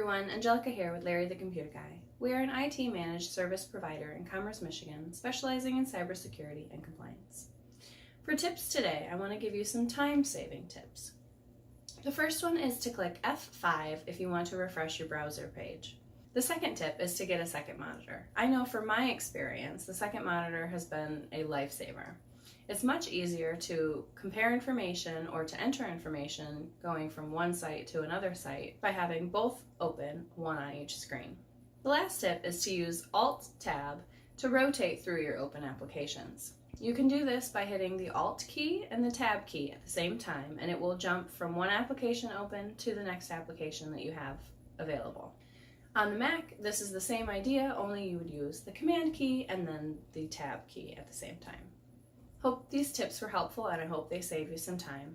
everyone, Angelica here with Larry the Computer Guy. We are an IT managed service provider in Commerce, Michigan, specializing in cybersecurity and compliance. For tips today, I want to give you some time-saving tips. The first one is to click F5 if you want to refresh your browser page. The second tip is to get a second monitor. I know from my experience, the second monitor has been a lifesaver. It's much easier to compare information or to enter information going from one site to another site by having both open, one on each screen. The last tip is to use Alt-Tab to rotate through your open applications. You can do this by hitting the Alt key and the Tab key at the same time, and it will jump from one application open to the next application that you have available. On the Mac, this is the same idea, only you would use the Command key and then the Tab key at the same time. Hope these tips were helpful, and I hope they save you some time.